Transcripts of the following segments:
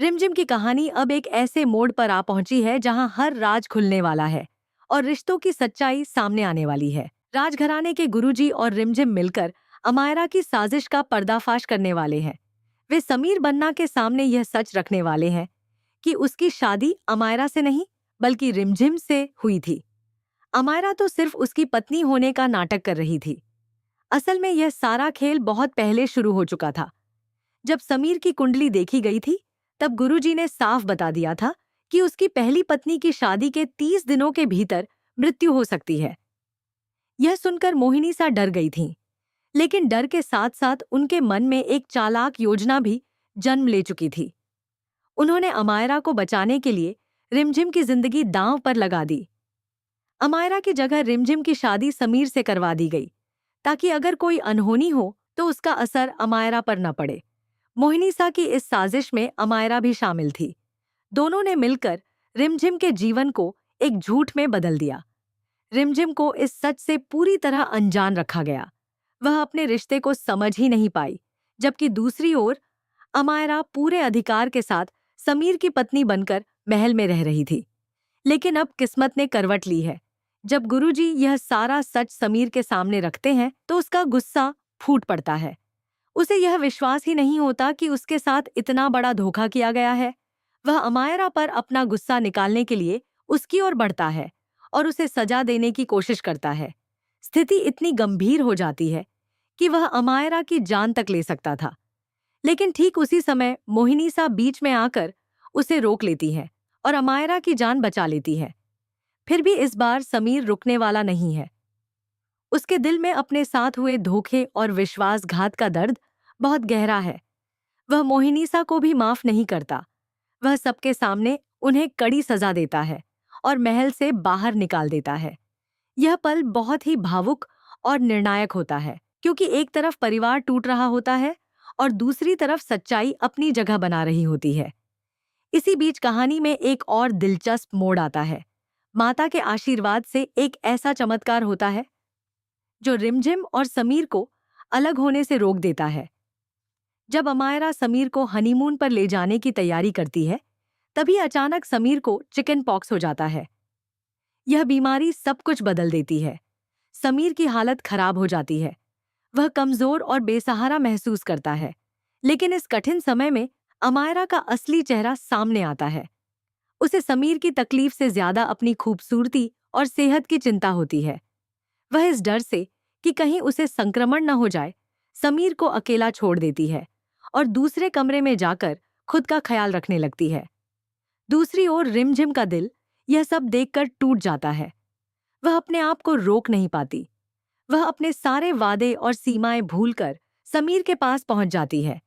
रिमझिम की कहानी अब एक ऐसे मोड़ पर आ पहुंची है जहां हर राज खुलने वाला है और रिश्तों की सच्चाई सामने आने वाली है। राजघराने के गुरुजी और रिमझिम मिलकर अमायरा की साजिश का पर्दाफाश करने वाले हैं। वे समीर बन्ना के सामने यह सच रखने वाले हैं कि उसकी शादी अमायरा से नहीं बल्कि रिमझिम से हुई थी। अमायरा तो सिर्फ उसकी पत्नी होने का नाटक कर रही थी। असल में यह सारा खेल बहुत पहले शुरू हो चुका था। जब समीर की कुंडली देखी गई थी तब गुरुजी ने साफ बता दिया था कि उसकी पहली पत्नी की शादी के 30 दिनों के भीतर मृत्यु हो सकती है। यह सुनकर मोहिनी सा डर गई थीं, लेकिन डर के साथ साथ उनके मन में एक चालाक योजना भी जन्म ले चुकी थी। उन्होंने अमायरा को बचाने के लिए रिमझिम की जिंदगी दांव पर लगा दी। अमायरा की जगह रिमझिम की शादी समीर से करवा दी गई ताकि अगर कोई अनहोनी हो तो उसका असर अमायरा पर न पड़े। मोहिनीसा की इस साजिश में अमायरा भी शामिल थी। दोनों ने मिलकर रिमझिम के जीवन को एक झूठ में बदल दिया। रिमझिम को इस सच से पूरी तरह अनजान रखा गया। वह अपने रिश्ते को समझ ही नहीं पाई, जबकि दूसरी ओर अमायरा पूरे अधिकार के साथ समीर की पत्नी बनकर महल में रह रही थी। लेकिन अब किस्मत ने करवट ली है। जब गुरुजी यह सारा सच समीर के सामने रखते हैं तो उसका गुस्सा फूट पड़ता है। उसे यह विश्वास ही नहीं होता कि उसके साथ इतना बड़ा धोखा किया गया है। वह अमायरा पर अपना गुस्सा निकालने के लिए उसकी ओर बढ़ता है और उसे सजा देने की कोशिश करता है। स्थिति इतनी गंभीर हो जाती है कि वह अमायरा की जान तक ले सकता था। लेकिन ठीक उसी समय मोहिनीसा बीच में आकर उसे रोक लेती है और अमायरा की जान बचा लेती है। फिर भी इस बार समीर रुकने वाला नहीं है। उसके दिल में अपने साथ हुए धोखे और विश्वासघात का दर्द बहुत गहरा है। वह मोहिनीसा को भी माफ नहीं करता। वह सबके सामने उन्हें कड़ी सजा देता है और महल से बाहर निकाल देता है। यह पल बहुत ही भावुक और निर्णायक होता है, क्योंकि एक तरफ परिवार टूट रहा होता है और दूसरी तरफ सच्चाई अपनी जगह बना रही होती है। इसी बीच कहानी में एक और दिलचस्प मोड़ आता है। माता के आशीर्वाद से एक ऐसा चमत्कार होता है जो रिमझिम और समीर को अलग होने से रोक देता है। जब अमायरा समीर को हनीमून पर ले जाने की तैयारी करती है, तभी अचानक समीर को चिकन पॉक्स हो जाता है। यह बीमारी सब कुछ बदल देती है। समीर की हालत खराब हो जाती है। वह कमजोर और बेसहारा महसूस करता है। लेकिन इस कठिन समय में अमायरा का असली चेहरा सामने आता है। उसे समीर की तकलीफ से ज्यादा अपनी खूबसूरती और सेहत की चिंता होती है। वह इस डर से कि कहीं उसे संक्रमण न हो जाए, समीर को अकेला छोड़ देती है और दूसरे कमरे में जाकर खुद का ख्याल रखने लगती है। दूसरी ओर रिमझिम का दिल यह सब देखकर टूट जाता है। वह अपने आप को रोक नहीं पाती। वह अपने सारे वादे और सीमाएं भूलकर समीर के पास पहुंच जाती है।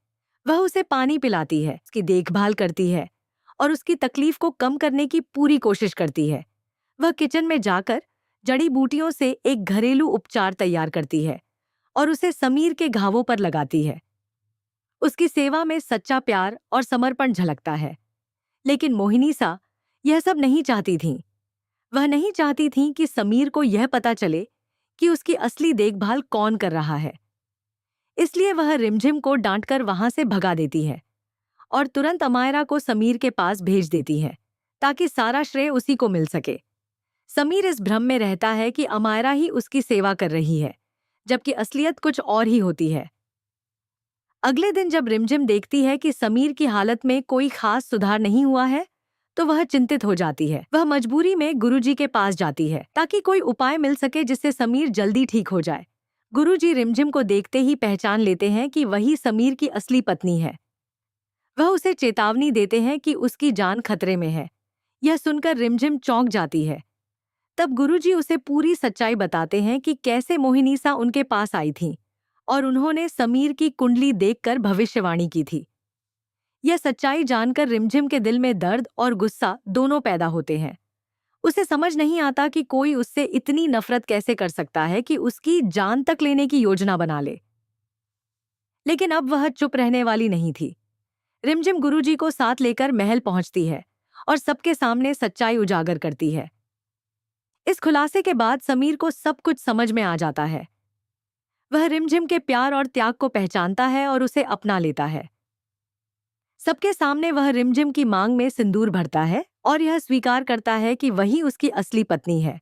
वह उसे पानी पिलाती है, उसकी देखभाल करती है और उसकी तकलीफ को कम करने की पूरी कोशिश करती है। वह किचन में जाकर जड़ी बूटियों से एक घरेलू उपचार तैयार करती है और उसे समीर के घावों पर लगाती है। उसकी सेवा में सच्चा प्यार और समर्पण झलकता है। लेकिन मोहिनीसा यह सब नहीं चाहती थीं। वह नहीं चाहती थीं कि समीर को यह पता चले कि उसकी असली देखभाल कौन कर रहा है। इसलिए वह रिमझिम को डांटकर वहां से भगा देती है और तुरंत अमायरा को समीर के पास भेज देती है ताकि सारा श्रेय उसी को मिल सके। समीर इस भ्रम में रहता है कि अमायरा ही उसकी सेवा कर रही है, जबकि असलियत कुछ और ही होती है। अगले दिन जब रिमझिम देखती है कि समीर की हालत में कोई खास सुधार नहीं हुआ है, तो वह चिंतित हो जाती है। वह मजबूरी में गुरुजी के पास जाती है ताकि कोई उपाय मिल सके जिससे समीर जल्दी ठीक हो जाए। गुरुजी रिमझिम को देखते ही पहचान लेते हैं कि वही समीर की असली पत्नी है। वह उसे चेतावनी देते हैं कि उसकी जान खतरे में है। यह सुनकर रिमझिम चौंक जाती है। तब गुरुजी उसे पूरी सच्चाई बताते हैं कि कैसे मोहिनीसा उनके पास आई थी और उन्होंने समीर की कुंडली देखकर भविष्यवाणी की थी। यह सच्चाई जानकर रिमझिम के दिल में दर्द और गुस्सा दोनों पैदा होते हैं। उसे समझ नहीं आता कि कोई उससे इतनी नफरत कैसे कर सकता है कि उसकी जान तक लेने की योजना बना ले। लेकिन अब वह चुप रहने वाली नहीं थी। रिमझिम गुरुजी को साथ लेकर महल पहुंचती है और सबके सामने सच्चाई उजागर करती है। इस खुलासे के बाद समीर को सब कुछ समझ में आ जाता है। वह रिमझिम के प्यार और त्याग को पहचानता है और उसे अपना लेता है। सबके सामने वह रिमझिम की मांग में सिंदूर भरता है और यह स्वीकार करता है कि वही उसकी असली पत्नी है।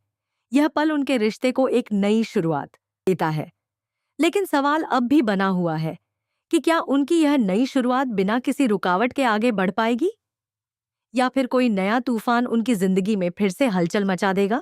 यह पल उनके रिश्ते को एक नई शुरुआत देता है। लेकिन सवाल अब भी बना हुआ है कि क्या उनकी यह नई शुरुआत बिना किसी रुकावट के आगे बढ़ पाएगी, या फिर कोई नया तूफान उनकी जिंदगी में फिर से हलचल मचा देगा।